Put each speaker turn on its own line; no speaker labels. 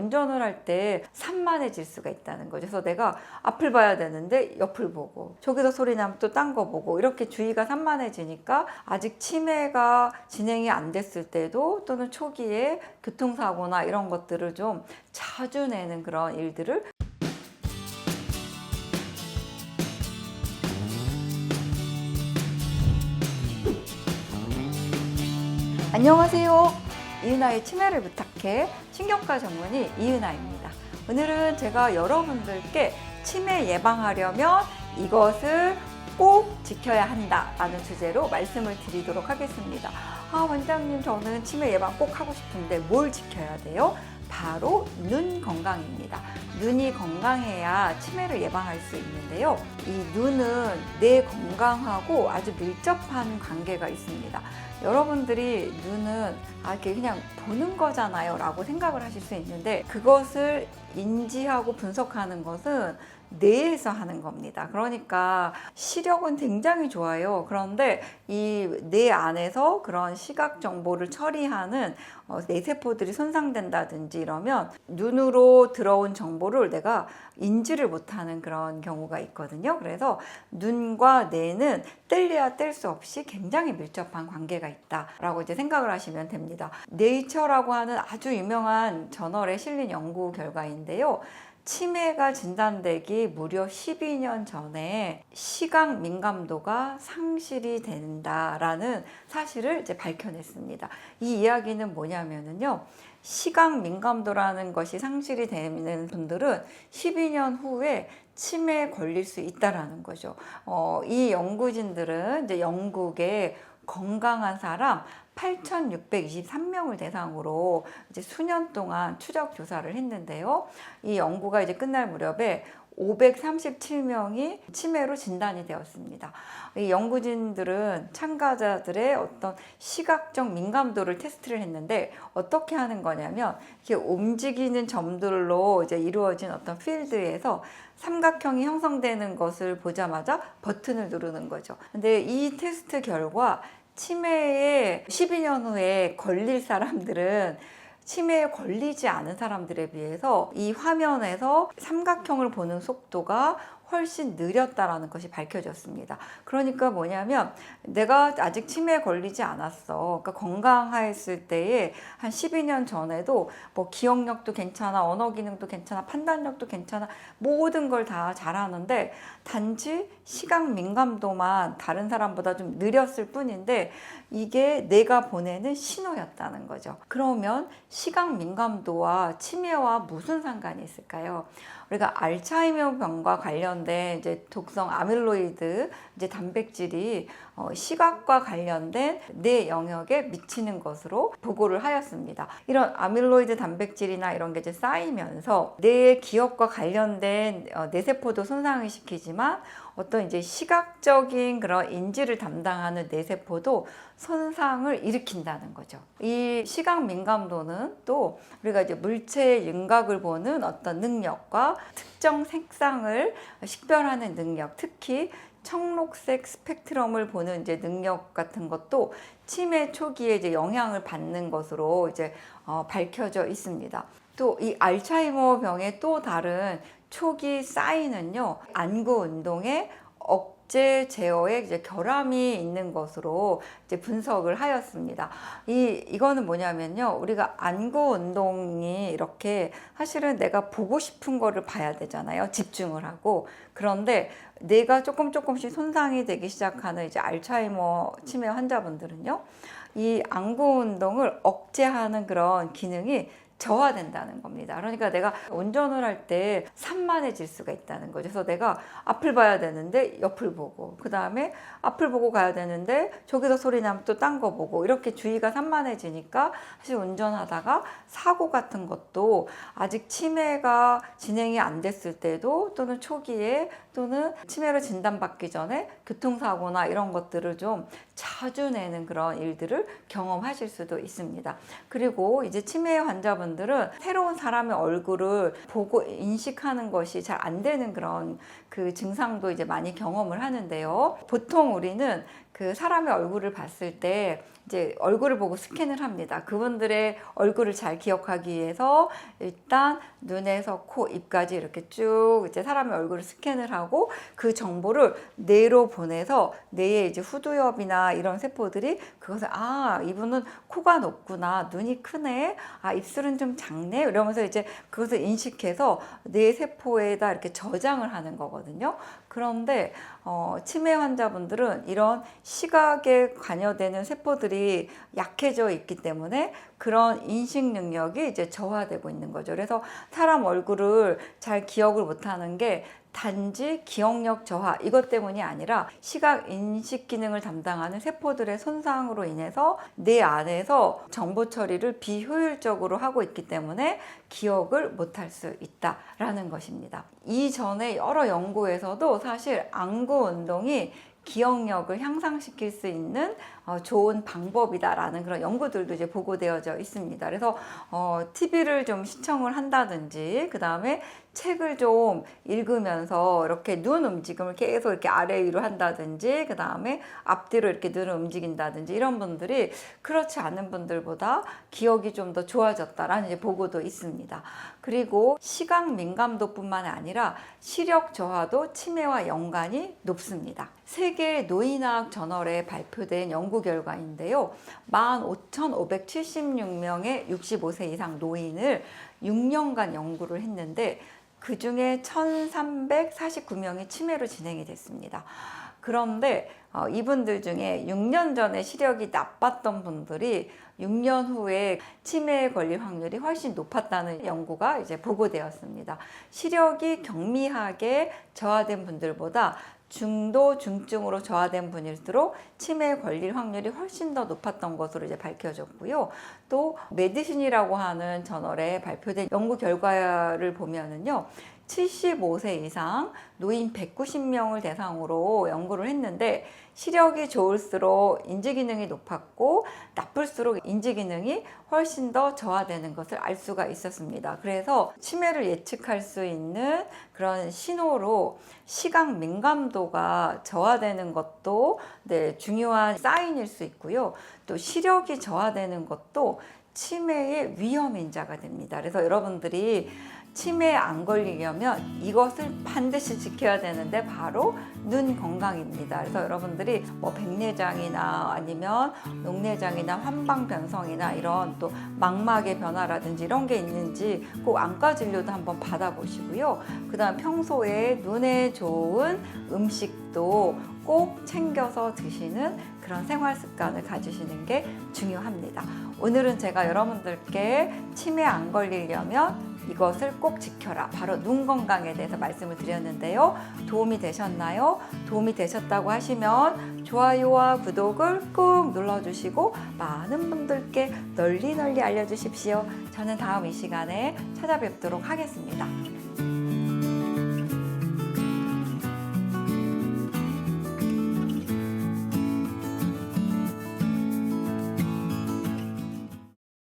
운전을 할 때 산만해질 수가 있다는 거죠. 그래서 내가 앞을 봐야 되는데 옆을 보고, 저기서 소리 나면 또 딴 거 보고, 이렇게 주의가 산만해지니까 아직 치매가 진행이 안 됐을 때도, 또는 초기에 교통사고나 이런 것들을 좀 자주 내는 그런 일들을 안녕하세요. 이은아의 치매를 부탁해 신경과 전문의 이은아입니다. 오늘은 제가 여러분들께 치매 예방하려면 이것을 꼭 지켜야 한다라는 주제로 말씀을 드리도록 하겠습니다. 원장님, 저는 치매 예방 꼭 하고 싶은데 뭘 지켜야 돼요? 바로 눈 건강입니다. 눈이 건강해야 치매를 예방할 수 있는데요. 이 눈은 내 건강하고 아주 밀접한 관계가 있습니다. 여러분들이 눈은 이렇게 그냥 보는 거잖아요 라고 생각을 하실 수 있는데, 그것을 인지하고 분석하는 것은 뇌에서 하는 겁니다. 그러니까 시력은 굉장히 좋아요. 그런데 이 뇌 안에서 그런 시각 정보를 처리하는 뇌세포들이 손상된다든지 이러면 눈으로 들어온 정보를 내가 인지를 못하는 그런 경우가 있거든요. 그래서 눈과 뇌는 뗄래야 뗄 수 없이 굉장히 밀접한 관계가 있다라고 이제 생각을 하시면 됩니다. 네이처라고 하는 아주 유명한 저널에 실린 연구 결과인데요. 치매가 진단되기 무려 12년 전에 시각 민감도가 상실이 된다라는 사실을 이제 밝혀냈습니다. 이 이야기는 뭐냐면요. 시각 민감도라는 것이 상실이 되는 분들은 12년 후에 치매에 걸릴 수 있다라는 거죠. 이 연구진들은 이제 영국의 건강한 사람 8,623명을 대상으로 이제 수년 동안 추적 조사를 했는데요. 이 연구가 이제 끝날 무렵에 537명이 치매로 진단이 되었습니다. 이 연구진들은 참가자들의 어떤 시각적 민감도를 테스트를 했는데, 어떻게 하는 거냐면 이렇게 움직이는 점들로 이제 이루어진 어떤 필드에서 삼각형이 형성되는 것을 보자마자 버튼을 누르는 거죠. 근데 이 테스트 결과 치매에 12년 후에 걸릴 사람들은 치매에 걸리지 않은 사람들에 비해서 이 화면에서 삼각형을 보는 속도가 훨씬 느렸다라는 것이 밝혀졌습니다. 그러니까 뭐냐면 내가 아직 치매에 걸리지 않았어. 그러니까 건강했을 때에 한 12년 전에도 뭐 기억력도 괜찮아, 언어 기능도 괜찮아, 판단력도 괜찮아, 모든 걸 다 잘하는데 단지 시각 민감도만 다른 사람보다 좀 느렸을 뿐인데 이게 내가 보내는 신호였다는 거죠. 그러면 시각 민감도와 치매와 무슨 상관이 있을까요? 우리가 알츠하이머 병과 관련된 이제 독성 아밀로이드 이제 단백질이 시각과 관련된 뇌 영역에 미치는 것으로 보고를 하였습니다. 이런 아밀로이드 단백질이나 이런 게 이제 쌓이면서 뇌의 기억과 관련된 뇌세포도 손상을 시키지만 어떤 이제 시각적인 그런 인지를 담당하는 뇌세포도 손상을 일으킨다는 거죠. 이 시각 민감도는 또 우리가 이제 물체의 윤곽을 보는 어떤 능력과 특정 색상을 식별하는 능력, 특히 청록색 스펙트럼을 보는 이제 능력 같은 것도 치매 초기에 이제 영향을 받는 것으로 이제 밝혀져 있습니다. 또 이 알츠하이머 병의 또 다른 초기 사인은요, 안구 운동에 억제 제어에 이제 결함이 있는 것으로 이제 분석을 하였습니다. 이거는 뭐냐면요, 우리가 안구 운동이 이렇게 사실은 내가 보고 싶은 거를 봐야 되잖아요. 집중을 하고. 그런데 뇌가 조금씩 손상이 되기 시작하는 이제 알츠하이머 치매 환자분들은요, 이 안구 운동을 억제하는 그런 기능이 저하된다는 겁니다. 그러니까 내가 운전을 할 때 산만해질 수가 있다는 거죠. 그래서 내가 앞을 봐야 되는데 옆을 보고, 그 다음에 앞을 보고 가야 되는데 저기서 소리 나면 또 딴 거 보고, 이렇게 주의가 산만해지니까 사실 운전하다가 사고 같은 것도 아직 치매가 진행이 안 됐을 때도, 또는 초기에, 또는 치매로 진단받기 전에 교통사고나 이런 것들을 좀 자주 내는 그런 일들을 경험하실 수도 있습니다. 그리고 이제 치매 환자분들은 새로운 사람의 얼굴을 보고 인식하는 것이 잘 안 되는 그런 그 증상도 이제 많이 경험을 하는데요. 보통 우리는 그 사람의 얼굴을 봤을 때 이제 얼굴을 보고 스캔을 합니다. 그분들의 얼굴을 잘 기억하기 위해서 일단 눈에서 코, 입까지 이렇게 쭉 이제 사람의 얼굴을 스캔을 하고 그 정보를 뇌로 보내서 뇌의 이제 후두엽이나 이런 세포들이 그것을 이분은 코가 높구나, 눈이 크네, 입술은 좀 작네 이러면서 이제 그것을 인식해서 뇌 세포에다 이렇게 저장을 하는 거거든요. 그런데 치매 환자분들은 이런 시각에 관여되는 세포들이 약해져 있기 때문에 그런 인식 능력이 이제 저하되고 있는 거죠. 그래서 사람 얼굴을 잘 기억을 못하는 게 단지 기억력 저하 이것 때문이 아니라 시각 인식 기능을 담당하는 세포들의 손상으로 인해서 뇌 안에서 정보 처리를 비효율적으로 하고 있기 때문에 기억을 못할 수 있다라는 것입니다. 이전에 여러 연구에서도 사실 안구 운동이 기억력을 향상시킬 수 있는 좋은 방법이다라는 그런 연구들도 이제 보고되어져 있습니다. 그래서 TV를 좀 시청을 한다든지 그 다음에 책을 좀 읽으면서 이렇게 눈 움직임을 계속 이렇게 아래 위로 한다든지 그 다음에 앞뒤로 이렇게 눈을 움직인다든지 이런 분들이 그렇지 않은 분들보다 기억이 좀 더 좋아졌다라는 이제 보고도 있습니다. 그리고 시각 민감도뿐만 아니라 시력 저하도 치매와 연관이 높습니다. 세계 노인학 저널에 발표된 연구 결과인데요. 15,576명의 65세 이상 노인을 6년간 연구를 했는데 그 중에 1,349명이 치매로 진행이 됐습니다. 그런데 이분들 중에 6년 전에 시력이 나빴던 분들이 6년 후에 치매에 걸릴 확률이 훨씬 높았다는 연구가 이제 보고되었습니다. 시력이 경미하게 저하된 분들보다 중도, 중증으로 저하된 분일수록 치매에 걸릴 확률이 훨씬 더 높았던 것으로 이제 밝혀졌고요. 또 메디신이라고 하는 저널에 발표된 연구 결과를 보면은요. 75세 이상 노인 190명을 대상으로 연구를 했는데 시력이 좋을수록 인지기능이 높았고 나쁠수록 인지기능이 훨씬 더 저하되는 것을 알 수가 있었습니다. 그래서 치매를 예측할 수 있는 그런 신호로 시각 민감도가 저하되는 것도 중요한 사인일 수 있고요. 또 시력이 저하되는 것도 치매의 위험 인자가 됩니다. 그래서 여러분들이 치매에 안 걸리려면 이것을 반드시 지켜야 되는데 바로 눈 건강입니다. 그래서 여러분들이 뭐 백내장이나 아니면 녹내장이나 환방변성이나 이런 또 망막의 변화라든지 이런 게 있는지 꼭 안과 진료도 한번 받아보시고요. 그 다음 평소에 눈에 좋은 음식도 꼭 챙겨서 드시는 그런 생활 습관을 가지시는 게 중요합니다. 오늘은 제가 여러분들께 치매 안 걸리려면 이것을 꼭 지켜라. 바로 눈 건강에 대해서 말씀을 드렸는데요. 도움이 되셨나요? 도움이 되셨다고 하시면 좋아요와 구독을 꾹 눌러주시고 많은 분들께 널리 알려주십시오. 저는 다음 이 시간에 찾아뵙도록 하겠습니다.